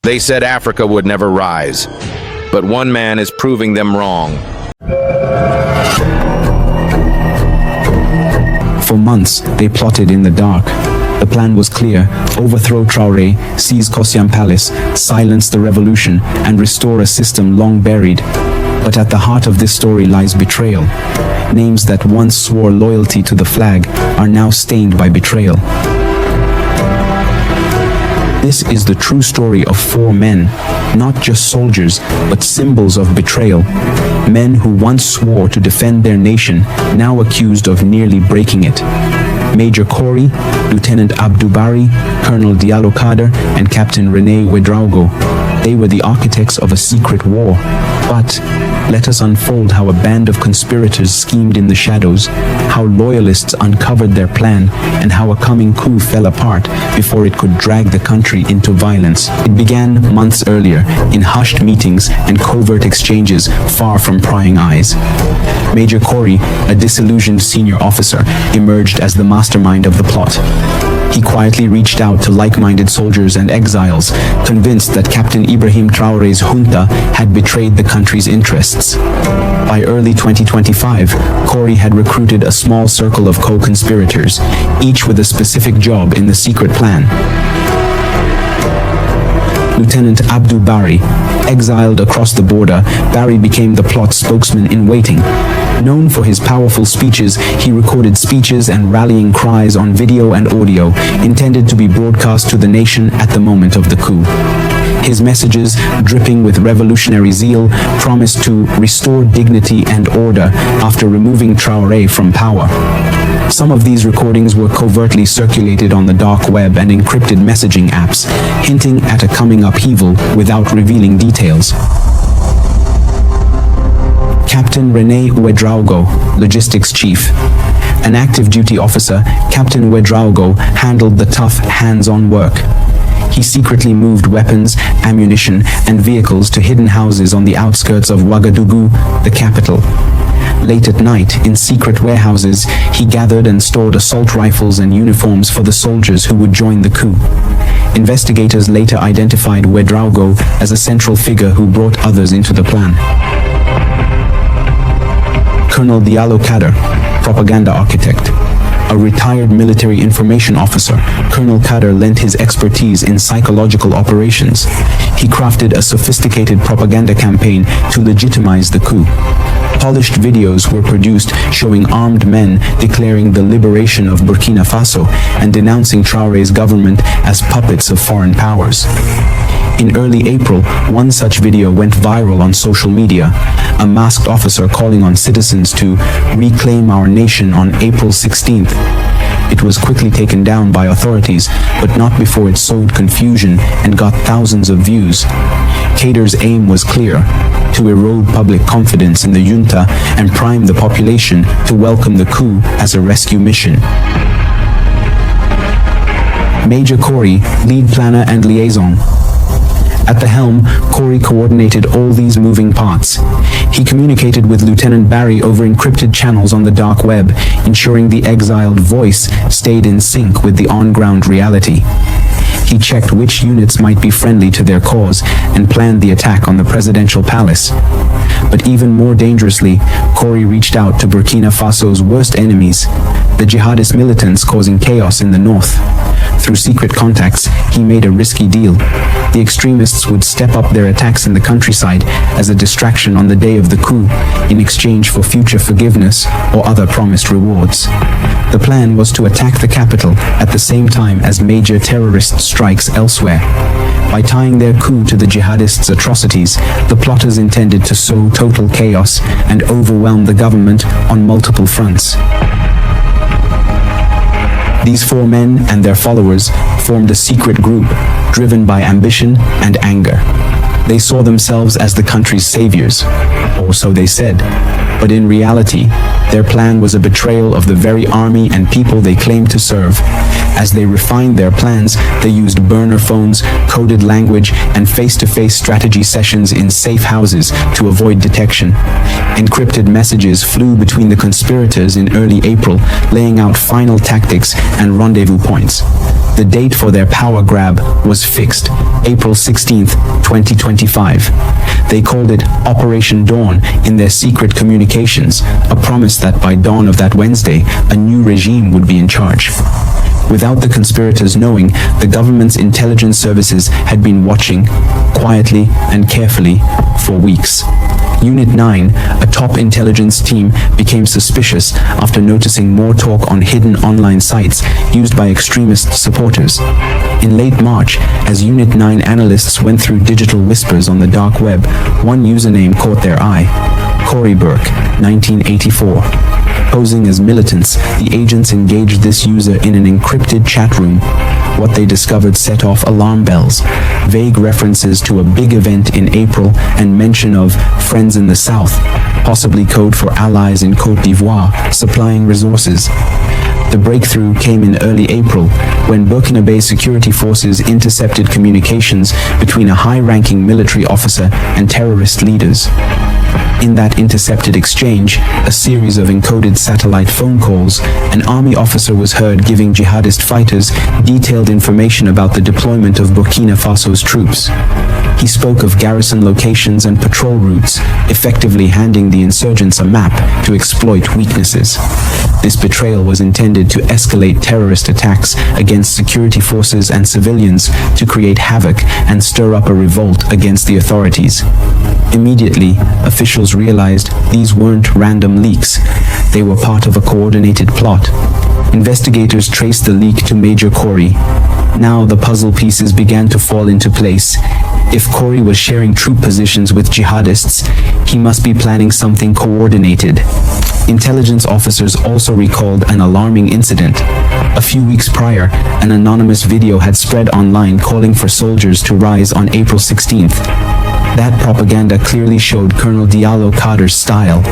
They said Africa would never rise, but one man is proving them wrong. For months, they plotted in the dark. The plan was clear: overthrow Traoré, seize Kosiam Palace, silence the revolution, and restore a system long buried. But at the heart of this story lies betrayal. Names that once swore loyalty to the flag are now stained by betrayal. This is the true story of four men, not just soldiers, but symbols of betrayal. Men who once swore to defend their nation, now accused of nearly breaking it. Major Kori, Lieutenant Abdou Bari, Colonel Diallo Kader, and Captain René Ouedraogo. They were the architects of a secret war. But let us unfold how a band of conspirators schemed in the shadows, how loyalists uncovered their plan, and how a coming coup fell apart before it could drag the country into violence. It began months earlier, in hushed meetings and covert exchanges far from prying eyes. Major Kori, a disillusioned senior officer, emerged as the mastermind of the plot. He quietly reached out to like-minded soldiers and exiles, convinced that Captain Ibrahim Traoré's junta had betrayed the country's interests. By early 2025, Kori had recruited a small circle of co-conspirators, each with a specific job in the secret plan. Lieutenant Abdou Bari, exiled across the border, Bari became the plot spokesman in waiting. Known for his powerful speeches, he recorded speeches and rallying cries on video and audio, intended to be broadcast to the nation at the moment of the coup. His messages, dripping with revolutionary zeal, promised to restore dignity and order after removing Traoré from power. Some of these recordings were covertly circulated on the dark web and encrypted messaging apps, hinting at a coming upheaval without revealing details. Captain René Ouedraogo, logistics chief. An active duty officer, Captain Ouedraogo handled the tough, hands-on work. He secretly moved weapons, ammunition, and vehicles to hidden houses on the outskirts of Ouagadougou, the capital. Late at night, in secret warehouses, he gathered and stored assault rifles and uniforms for the soldiers who would join the coup. Investigators later identified Ouedraogo as a central figure who brought others into the plan. Colonel Diallo Kader, propaganda architect. A retired military information officer, Colonel Kader lent his expertise in psychological operations. He crafted a sophisticated propaganda campaign to legitimize the coup. Polished videos were produced showing armed men declaring the liberation of Burkina Faso and denouncing Traoré's government as puppets of foreign powers. In early April, one such video went viral on social media, a masked officer calling on citizens to reclaim our nation on April 16th. It was quickly taken down by authorities, but not before it sowed confusion and got thousands of views. Kader's aim was clear: to erode public confidence in the junta and prime the population to welcome the coup as a rescue mission. Major Kori, lead planner and liaison. At the helm, Kori coordinated all these moving parts. He communicated with Lieutenant Bari over encrypted channels on the dark web, ensuring the exiled voice stayed in sync with the on-ground reality. He checked which units might be friendly to their cause and planned the attack on the presidential palace. But even more dangerously, Kori reached out to Burkina Faso's worst enemies, the jihadist militants causing chaos in the north. Through secret contacts, he made a risky deal. The extremists would step up their attacks in the countryside as a distraction on the day of the coup, in exchange for future forgiveness or other promised rewards. The plan was to attack the capital at the same time as major terrorist strikes elsewhere. By tying their coup to the jihadists' atrocities, the plotters intended to sow total chaos and overwhelm the government on multiple fronts. These four men and their followers formed a secret group, driven by ambition and anger. They saw themselves as the country's saviors, or so they said. But in reality, their plan was a betrayal of the very army and people they claimed to serve. As they refined their plans, they used burner phones, coded language, and face-to-face strategy sessions in safe houses to avoid detection. Encrypted messages flew between the conspirators in early April, laying out final tactics and rendezvous points. The date for their power grab was fixed, April 16, 2025. They called it Operation Dawn in their secret communications, a promise that by dawn of that Wednesday, a new regime would be in charge. Without the conspirators knowing, the government's intelligence services had been watching, quietly and carefully, for weeks. Unit 9, a top intelligence team, became suspicious after noticing more talk on hidden online sites used by extremist supporters. In late March, as Unit 9 analysts went through digital whispers on the dark web, one username caught their eye: Cory Burke, 1984. Posing as militants, the agents engaged this user in an encrypted chat room. What they discovered set off alarm bells. Vague references to a big event in April and mention of friends in the south, possibly code for allies in Côte d'Ivoire, supplying resources. The breakthrough came in early April, when Burkina Faso security forces intercepted communications between a high-ranking military officer and terrorist leaders. In that intercepted exchange, a series of encoded satellite phone calls, an army officer was heard giving jihadist fighters detailed information about the deployment of Burkina Faso's troops. He spoke of garrison locations and patrol routes, effectively handing the insurgents a map to exploit weaknesses. This betrayal was intended to escalate terrorist attacks against security forces and civilians, to create havoc and stir up a revolt against the authorities. Immediately, officials realized these weren't random leaks. They were part of a coordinated plot. Investigators traced the leak to Major Cory. Now the puzzle pieces began to fall into place. If Cory was sharing troop positions with jihadists, he must be planning something coordinated. Intelligence officers also recalled an alarming incident. A few weeks prior, an anonymous video had spread online calling for soldiers to rise on April 16th. That propaganda clearly showed Colonel Diallo Kader's style.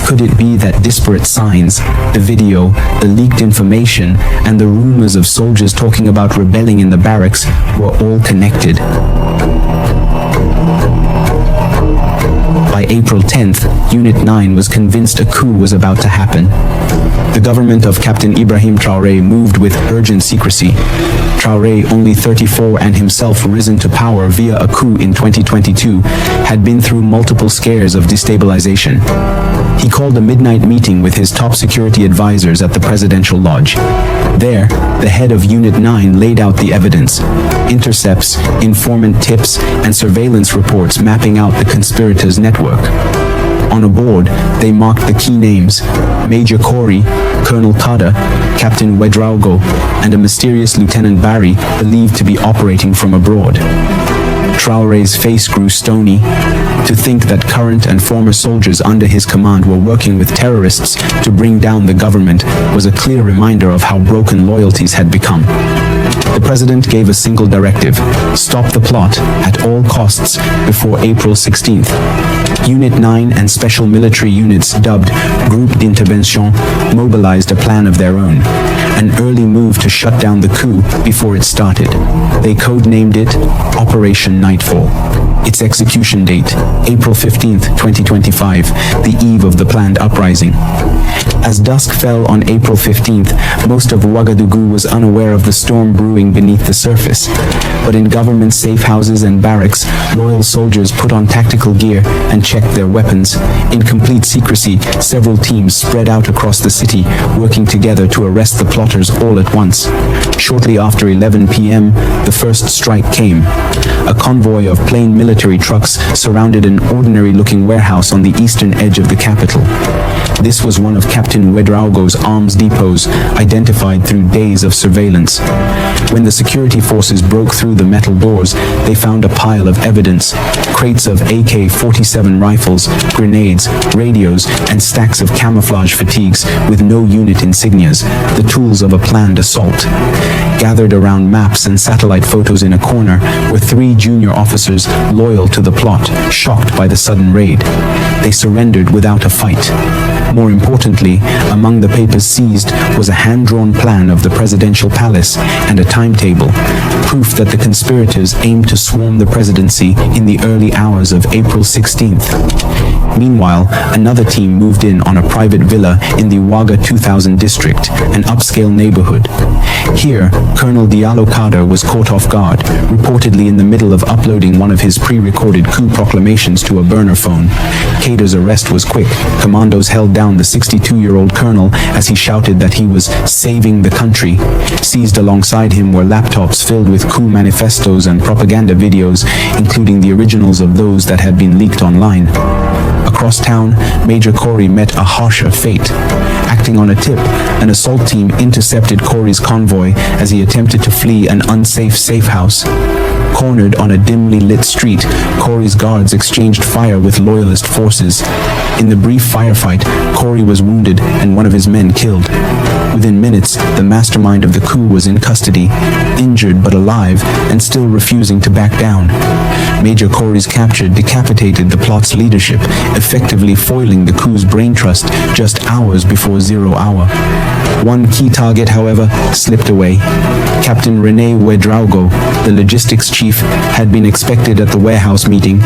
Could it be that disparate signs, the video, the leaked information, and the rumors of soldiers talking about rebelling in the barracks were all connected? By April 10th, Unit 9 was convinced a coup was about to happen. The government of Captain Ibrahim Traoré moved with urgent secrecy. Traoré, only 34 and himself risen to power via a coup in 2022, had been through multiple scares of destabilization. He called a midnight meeting with his top security advisors at the presidential lodge. There, the head of Unit 9 laid out the evidence: intercepts, informant tips, and surveillance reports mapping out the conspirators' network. On a board, they marked the key names: Major Cory, Colonel Kader, Captain Ouedraogo, and a mysterious Lieutenant Barry, believed to be operating from abroad. Traoré's face grew stony. To think that current and former soldiers under his command were working with terrorists to bring down the government was a clear reminder of how broken loyalties had become. The president gave a single directive: stop the plot at all costs before April 16th. Unit 9 and special military units dubbed Groupe d'Intervention mobilized a plan of their own, an early move to shut down the coup before it started. They codenamed it Operation Nightfall. Its execution date, April 15th, 2025, the eve of the planned uprising. As dusk fell on April 15th, most of Ouagadougou was unaware of the storm brewing beneath the surface. But in government safe houses and barracks, loyal soldiers put on tactical gear and checked their weapons. In complete secrecy, several teams spread out across the city, working together to arrest the plotters all at once. Shortly after 11 p.m., the first strike came. A convoy of plain military trucks surrounded an ordinary-looking warehouse on the eastern edge of the capital. This was one of Captain Ouedraogo's arms depots, identified through days of surveillance. When the security forces broke through the metal doors, they found a pile of evidence: crates of AK-47 rifles, grenades, radios, and stacks of camouflage fatigues with no unit insignias, the tools of a planned assault. Gathered around maps and satellite photos in a corner were 3 junior officers loyal to the plot, shocked by the sudden raid. they surrendered without a fight. More importantly, among the papers seized was a hand-drawn plan of the presidential palace and a timetable, proof that the conspirators aimed to swarm the presidency in the early hours of April 16th. Meanwhile, another team moved in on a private villa in the Ouaga 2000 district, an upscale neighborhood. Here, Colonel Diallo Kader was caught off guard, reportedly in the middle of uploading one of his pre-recorded coup proclamations to a burner phone. Kader's arrest was quick. Commandos held down the 62-year-old colonel as he shouted that he was saving the country. Seized alongside him were laptops filled with coup manifestos and propaganda videos, including the originals of those that had been leaked online. Across town, Major Corey met a harsher fate. Acting on a tip, an assault team intercepted Corey's convoy as he attempted to flee an unsafe safe house. Cornered on a dimly lit street, Corey's guards exchanged fire with loyalist forces. In the brief firefight, Corey was wounded and one of his men killed. Within minutes, the mastermind of the coup was in custody, injured but alive and still refusing to back down. Major Corey's capture decapitated the plot's leadership, effectively foiling the coup's brain trust just hours before 0 hour. One key target, however, slipped away. Captain Rene Ouedraogo, the logistics chief, had been expected at the warehouse meeting,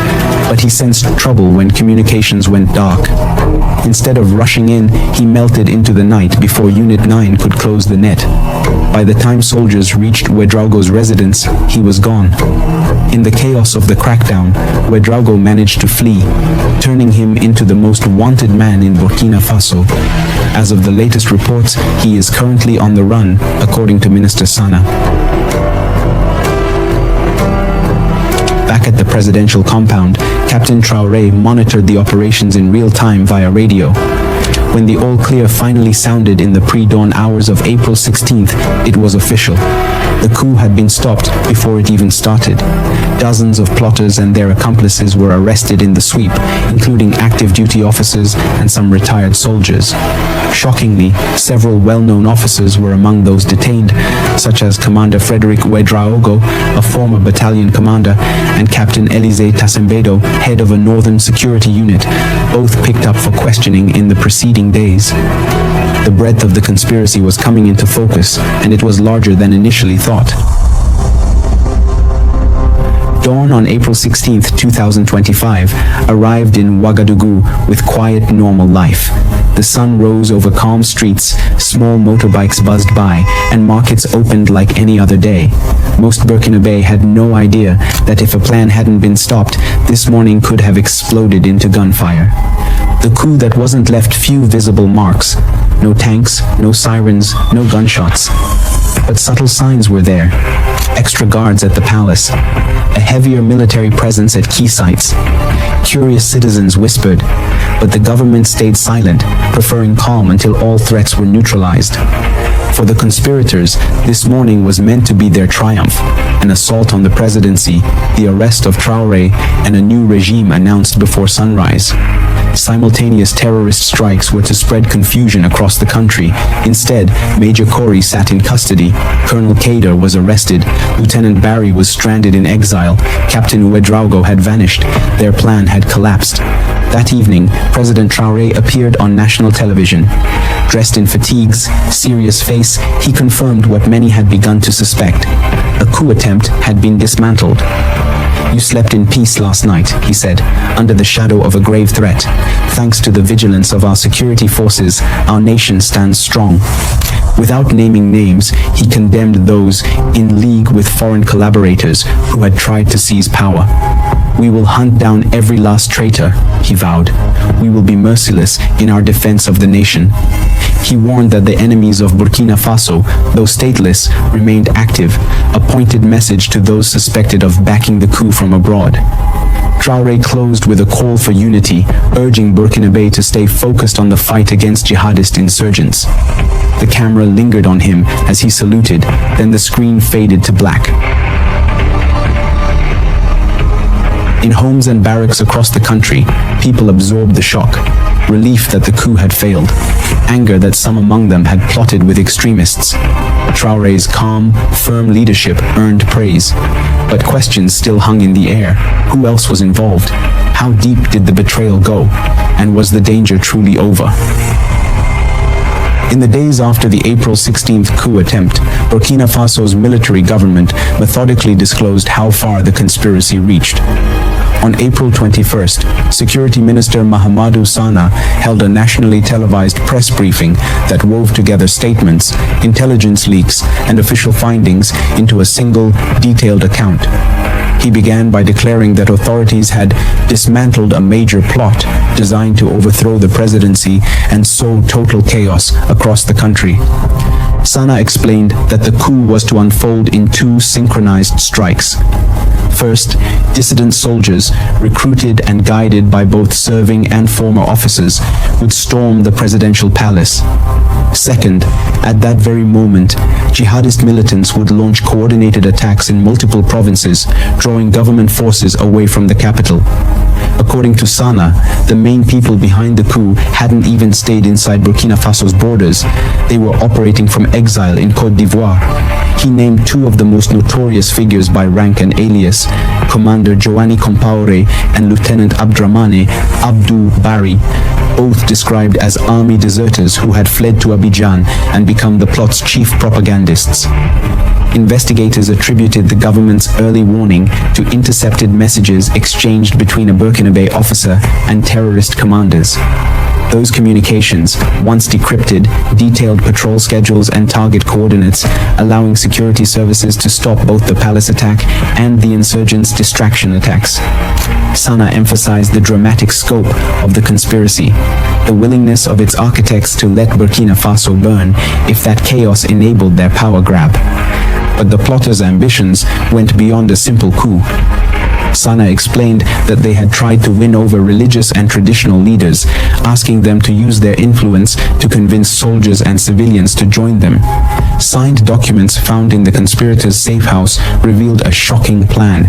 but he sensed trouble when communications went dark. Instead of rushing in, he melted into the night before Unit 9 could close the net. By the time soldiers reached Ouedraogo's residence, he was gone. In the chaos of the crackdown, Ouedraogo managed to flee, turning him into the most wanted man in Burkina Faso. As of the latest reports, he is currently on the run, according to Minister Sana. Back at the presidential compound, Captain Traoré monitored the operations in real time via radio. When the all-clear finally sounded in the pre-dawn hours of April 16th, it was official. The coup had been stopped before it even started. Dozens of plotters and their accomplices were arrested in the sweep, including active duty officers and some retired soldiers. Shockingly, several well-known officers were among those detained, such as Commander Frederic Ouedraogo, a former battalion commander, and Captain Élisée Tassembedo, head of a northern security unit, both picked up for questioning in the preceding days. The breadth of the conspiracy was coming into focus, and it was larger than initially thought. Dawn on April 16, 2025, arrived in Ouagadougou with quiet, normal life. The sun rose over calm streets, small motorbikes buzzed by, and markets opened like any other day. Most Burkinabe had no idea that if a plan hadn't been stopped, this morning could have exploded into gunfire. The coup that wasn't left few visible marks. No tanks, no sirens, no gunshots. But subtle signs were there. Extra guards at the palace. A heavier military presence at key sites. Curious citizens whispered, but the government stayed silent, preferring calm until all threats were neutralized. For the conspirators, this morning was meant to be their triumph. An assault on the presidency, the arrest of Traoré, and a new regime announced before sunrise. Simultaneous terrorist strikes were to spread confusion across the country. Instead, Major Corey sat in custody, Colonel Kader was arrested, Lieutenant Barry was stranded in exile, Captain Ouedraogo had vanished, their plan had collapsed. That evening, President Traoré appeared on national television. Dressed in fatigues, serious face, he confirmed what many had begun to suspect. A coup attempt had been dismantled. "You slept in peace last night," he said, "under the shadow of a grave threat. Thanks to the vigilance of our security forces, our nation stands strong." Without naming names, he condemned those in league with foreign collaborators who had tried to seize power. "We will hunt down every last traitor," he vowed. "We will be merciless in our defense of the nation." He warned that the enemies of Burkina Faso, though stateless, remained active, a pointed message to those suspected of backing the coup from abroad. Traoré closed with a call for unity, urging Burkinabe to stay focused on the fight against jihadist insurgents. The camera lingered on him as he saluted, then the screen faded to black. In homes and barracks across the country, people absorbed the shock. Relief that the coup had failed. Anger that some among them had plotted with extremists. Traoré's calm, firm leadership earned praise. But questions still hung in the air. Who else was involved? How deep did the betrayal go? and was the danger truly over? In the days after the April 16th coup attempt, Burkina Faso's military government methodically disclosed how far the conspiracy reached. On April 21st, Security Minister Mahamadou Sana held a nationally televised press briefing that wove together statements, intelligence leaks, and official findings into a single, detailed account. He began by declaring that authorities had dismantled a major plot designed to overthrow the presidency and sow total chaos across the country. Sana explained that the coup was to unfold in two synchronized strikes. First, dissident soldiers, recruited and guided by both serving and former officers, would storm the presidential palace. Second, at that very moment, jihadist militants would launch coordinated attacks in multiple provinces, drawing government forces away from the capital. According to Sana, the main people behind the coup hadn't even stayed inside Burkina Faso's borders. They were operating from exile in Côte d'Ivoire. He named two of the most notorious figures by rank and alias, Commander Joanny Compaoré and Lieutenant Abdramane Abdou Bari, both described as army deserters who had fled to Abidjan and become the plot's chief propagandists. Investigators attributed the government's early warning to intercepted messages exchanged between a Burkinabe officer and terrorist commanders. Those communications, once decrypted, detailed patrol schedules and target coordinates, allowing security services to stop both the palace attack and the insurgents' distraction attacks. Sana emphasized the dramatic scope of the conspiracy, the willingness of its architects to let Burkina Faso burn if that chaos enabled their power grab. But the plotters' ambitions went beyond a simple coup. Sana explained that they had tried to win over religious and traditional leaders, asking them to use their influence to convince soldiers and civilians to join them. Signed documents found in the conspirators' safe house revealed a shocking plan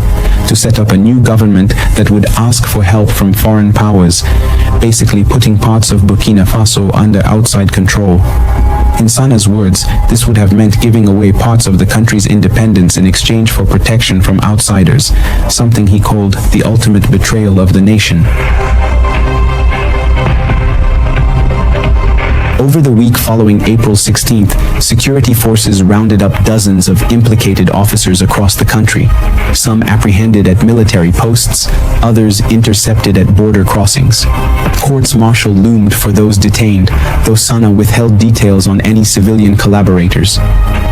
to set up a new government that would ask for help from foreign powers, basically putting parts of Burkina Faso under outside control. In Sana's words, this would have meant giving away parts of the country's independence in exchange for protection from outsiders, something he called the ultimate betrayal of the nation. Over the week following April 16th, security forces rounded up dozens of implicated officers across the country. Some apprehended at military posts, others intercepted at border crossings. Courts-martial loomed for those detained, though Sana withheld details on any civilian collaborators.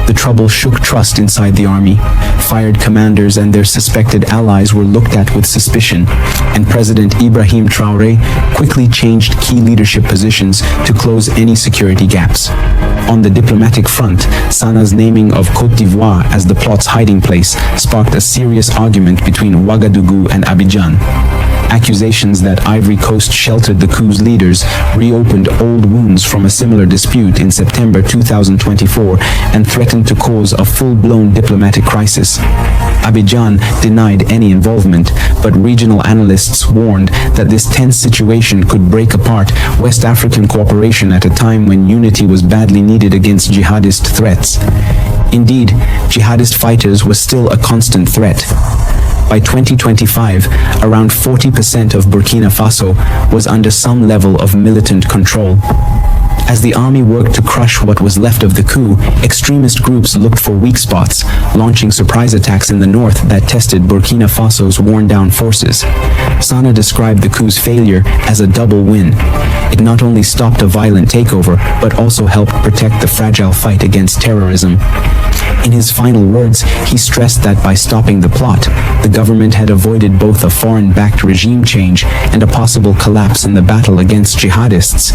The trouble shook trust inside the army. Fired commanders and their suspected allies were looked at with suspicion, and President Ibrahim Traoré quickly changed key leadership positions to close any security gaps. On the diplomatic front, Sana's naming of Côte d'Ivoire as the plot's hiding place sparked a serious argument between Ouagadougou and Abidjan. Accusations that Ivory Coast sheltered the coup's leaders reopened old wounds from a similar dispute in September 2024 and threatened to cause a full-blown diplomatic crisis. Abidjan denied any involvement, but regional analysts warned that this tense situation could break apart West African cooperation at a time when unity was badly needed against jihadist threats. Indeed, jihadist fighters were still a constant threat. By 2025, around 40% of Burkina Faso was under some level of militant control. As the army worked to crush what was left of the coup, extremist groups looked for weak spots, launching surprise attacks in the north that tested Burkina Faso's worn-down forces. Sana described the coup's failure as a double win. It not only stopped a violent takeover, but also helped protect the fragile fight against terrorism. In his final words, he stressed that by stopping the plot, the government had avoided both a foreign-backed regime change and a possible collapse in the battle against jihadists.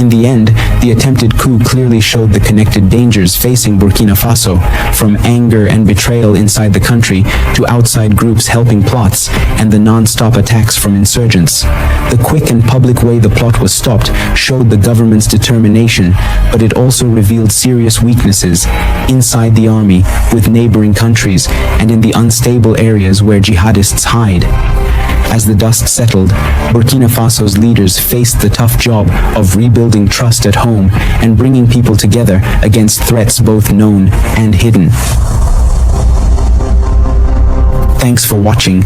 In the end, the attempted coup clearly showed the connected dangers facing Burkina Faso, from anger and betrayal inside the country to outside groups helping plots and the non-stop attacks from insurgents. The quick and public way the plot was stopped showed the government's determination, but it also revealed serious weaknesses inside the army, with neighboring countries, and in the unstable areas where jihadists hide. As the dust settled, Burkina Faso's leaders faced the tough job of rebuilding trust at home and bringing people together against threats both known and hidden. Thanks for watching.